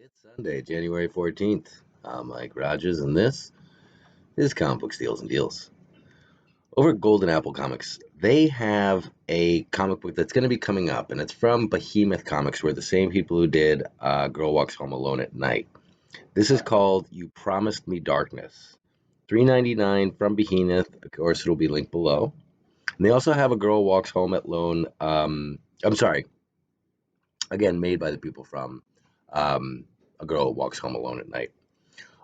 It's Sunday, January 14th. I'm Mike Rogers, and this is Comic Book Steals and Deals. Over at Golden Apple Comics, they have a comic book that's going to be coming up, and it's from Behemoth Comics, where the same people who did Girl Walks Home Alone at Night. This is called You Promised Me Darkness. $3.99 from Behemoth. Of course, it'll be linked below. And they also have a Girl Walks Home Alone. I'm sorry, again, made by the people from A Girl Walks Home Alone at Night.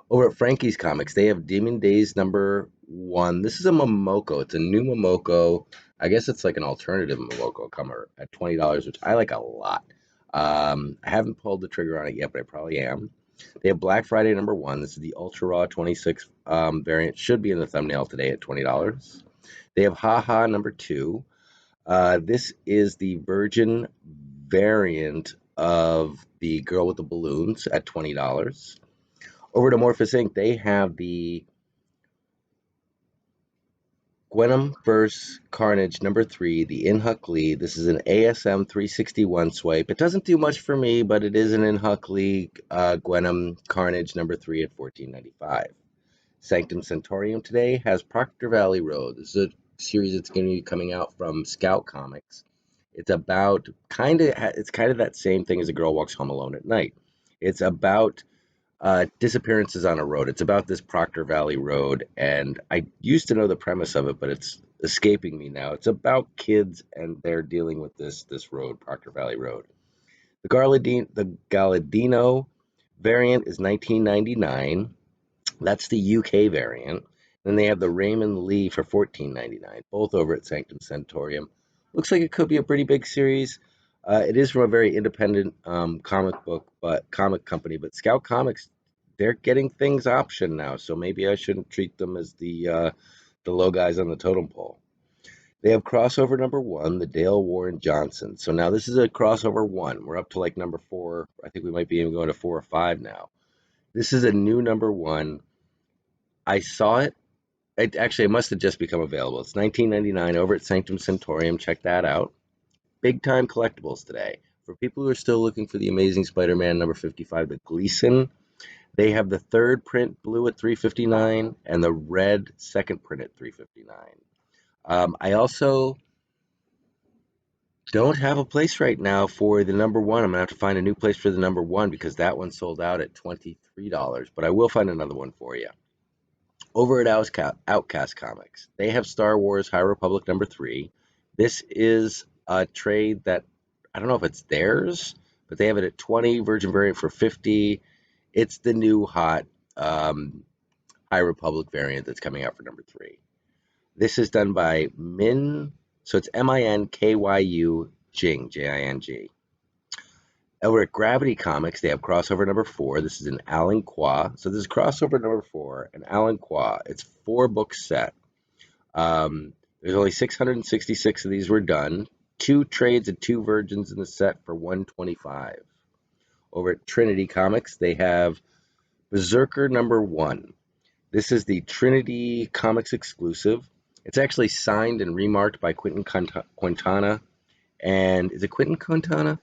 Over at Frankie's Comics, they have Demon Days #1. This is a Momoko. It's a new Momoko. I guess it's like an alternative Momoko comer at $20, which I like a lot. I haven't pulled the trigger on it yet, but I probably am. They have Black Friday #1. This is the Ultra Raw 26 variant. Should be in the thumbnail today at $20. They have Haha #2. This is the Virgin variant of the Girl with the Balloons at $20. Over to Morphus Inc., they have the Gwenom vs. Carnage #3, the Inhuck Lee. This is an ASM 361 swipe. It doesn't do much for me, but it is an Inhuck Lee Gwenom Carnage #3 at $14.95. Sanctum Centaurium today has Proctor Valley Road. This is a series that's going to be coming out from Scout Comics. It's about it's kind of that same thing as A Girl Walks Home Alone at Night. It's about disappearances on a road. It's about this Proctor Valley Road, and I used to know the premise of it, but it's escaping me now. It's about kids and they're dealing with this road, Proctor Valley Road. The Galadino variant is $19.99. That's the UK variant. Then they have the Raymond Lee for $14.99, both over at Sanctum Centaurium. Looks like it could be a pretty big series. It is from a very independent comic company, but Scout Comics, they're getting things optioned now, so maybe I shouldn't treat them as the low guys on the totem pole. They have crossover #1, the Dale Warren Johnson. So now this is a crossover one. We're up to like #4. I think we might be even going to 4 or 5 now. This is a new #1. I saw it. It must have just become available. It's $19.99 over at Sanctum Centaurium. Check that out. Big time collectibles today. For people who are still looking for the Amazing Spider-Man #55, the Gleason, they have the third print blue at $3.59 and the red second print at $3.59. I also don't have a place right now for the #1. I'm gonna have to find a new place for the #1 because that one sold out at $23. But I will find another one for you. Over at Outcast Comics, they have Star Wars High Republic #3. This is a trade that I don't know if it's theirs, but they have it at 20, Virgin variant for 50. It's the new hot High Republic variant that's coming out for #3. This is done by so it's Minkyu Jing, Jing. Over at Gravity Comics, they have crossover #4. This is an Alan Qua. So this is crossover #4, an Alan Qua. It's 4-book set. There's only 666 of these were done. 2 trades and 2 virgins in the set for $125. Over at Trinity Comics, they have Berserker #1. This is the Trinity Comics exclusive. It's actually signed and remarked by Quentin Quintana. And is it Quentin Quintana?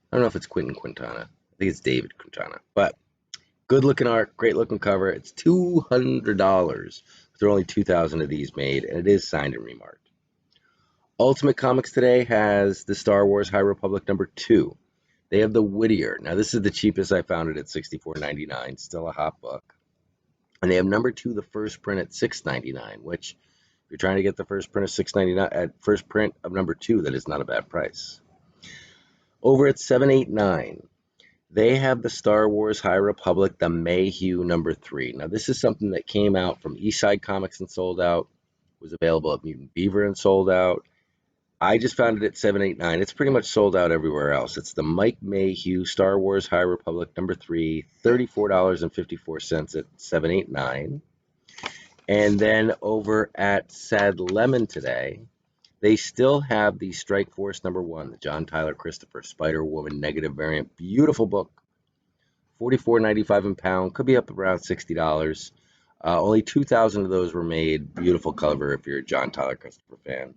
I don't know if it's Quentin Quintana. I think it's David Quintana. But good looking art, great looking cover. It's $200. There are only 2,000 of these made, and it is signed and remarked. Ultimate Comics today has the Star Wars High Republic #2. They have the Whittier. Now, this is the cheapest I found it at $64.99. Still a hot book. And they have #2, the first print at $6.99, which if you're trying to get the first print of $6.99 at first print of #2, that is not a bad price. Over at 789, they have the Star Wars High Republic, the Mayhew #3. Now, this is something that came out from Eastside Comics and sold out, was available at Mutant Beaver and sold out. I just found it at 789. It's pretty much sold out everywhere else. It's the Mike Mayhew Star Wars High Republic #3, $34.54 at 789. And then over at Sad Lemon today, they still have the Strike Force #1, the John Tyler Christopher Spider-Woman negative variant. Beautiful book. $44.95 a pound. Could be up around $60. Only 2,000 of those were made. Beautiful cover if you're a John Tyler Christopher fan.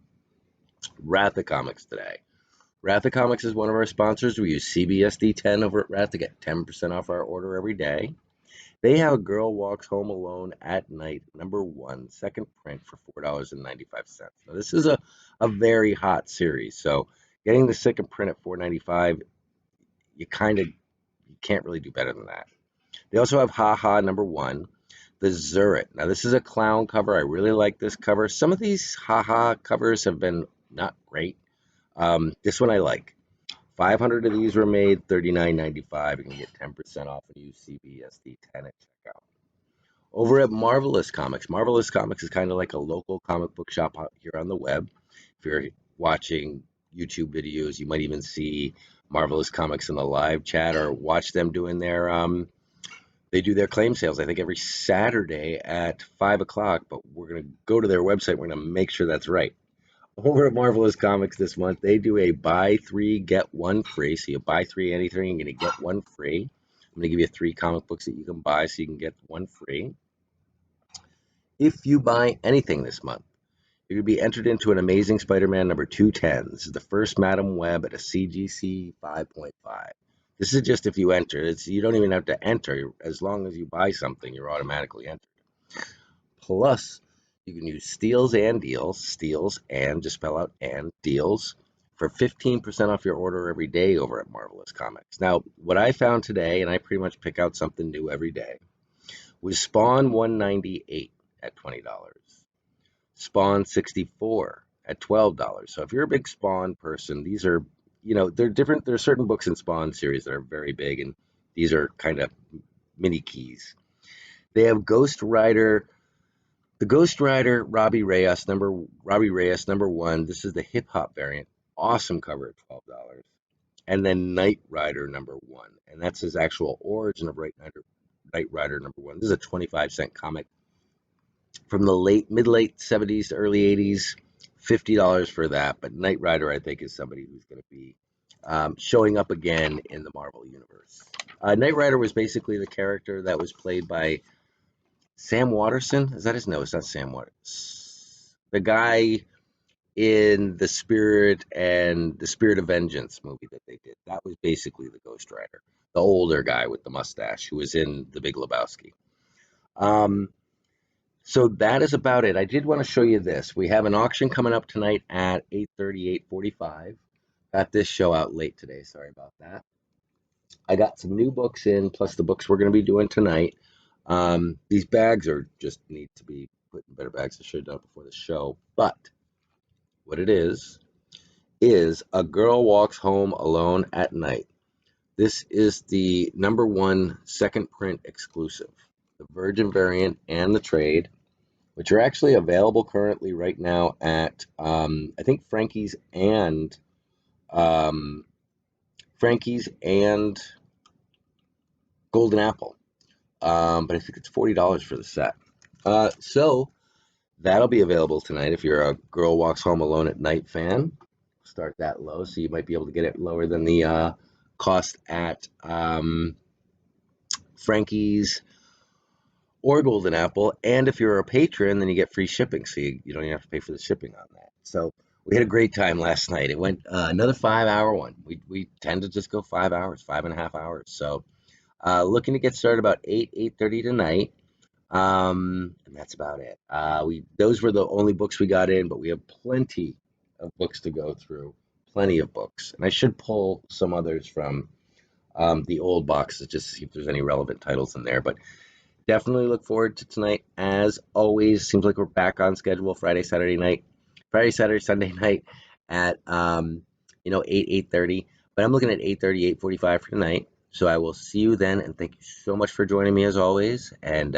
Wrath of Comics today. Ratha Comics is one of our sponsors. We use CBSD10 over at Rath to get 10% off our order every day. They have A Girl Walks Home Alone at Night, #1, second print for $4.95. Now, this is a very hot series, so getting the second print at $4.95, you can't really do better than that. They also have Ha Ha #1, the Zurich. Now, this is a clown cover. I really like this cover. Some of these Ha Ha covers have been not great. This one I like. 500 of these were made, $39.95. You can get 10% off and use CBSD10 at checkout. Over at Marvelous Comics is kind of like a local comic book shop out here on the web. If you're watching YouTube videos, you might even see Marvelous Comics in the live chat or watch them doing they do their claim sales, I think, every Saturday at 5 o'clock, but we're going to go to their website. We're going to make sure that's right. Over at Marvelous Comics this month, they do a buy three, get one free. So you buy three anything, you're going to get one free. I'm going to give you 3 comic books that you can buy so you can get one free. If you buy anything this month, you're going to be entered into an Amazing Spider-Man number 210. This is the first Madam Web at a CGC 5.5. This is just if you enter. You don't even have to enter. As long as you buy something, you're automatically entered. Plus, you can use steals and just spell out and deals for 15% off your order every day over at Marvelous Comics. Now, what I found today, and I pretty much pick out something new every day, was Spawn 198 at $20. Spawn 64 at $12. So if you're a big Spawn person, these are, they're different. There are certain books in Spawn series that are very big, and these are kind of mini keys. They have the Ghost Rider Robbie Reyes #1. This is the hip hop variant. Awesome cover at $12. And then Knight Rider #1. And that's his actual origin of Knight Rider #1. This is a 25-cent comic from the mid-late 70s to early 80s. $50 for that. But Knight Rider, I think, is somebody who's going to be showing up again in the Marvel Universe. Knight Rider was basically the character that was played by Sam Waterston. Is that his? No, it's not Sam Waterston. The guy in the Spirit of Vengeance movie that they did. That was basically the Ghost Rider, the older guy with the mustache who was in The Big Lebowski. So that is about it. I did want to show you this. We have an auction coming up tonight at 8:30, 8:45. Got this show out late today. Sorry about that. I got some new books in, plus the books we're going to be doing tonight. These bags just need to be put in better bags. I should have done it before the show. But what it is A Girl Walks Home Alone at Night. This is the #1 second print exclusive. The Virgin variant and the trade, which are actually available currently right now at I think Frankie's and Golden Apple. But I think it's $40 for the set. So that'll be available tonight if you're a Girl Walks Home Alone at Night fan. Start that low, so you might be able to get it lower than the cost at Frankie's or Golden Apple. And if you're a patron, then you get free shipping, so you don't even have to pay for the shipping on that. So we had a great time last night. It went another 5-hour one. We tend to just go 5 hours, 5.5 hours. So looking to get started about 8:30 tonight. And that's about it. Those were the only books we got in, but we have plenty of books to go through. Plenty of books. And I should pull some others from the old boxes just to see if there's any relevant titles in there. But definitely look forward to tonight. As always, seems like we're back on schedule Friday, Saturday, Sunday night at 8:30. But I'm looking at 8:30, 8:45 for tonight. So I will see you then, and thank you so much for joining me as always. And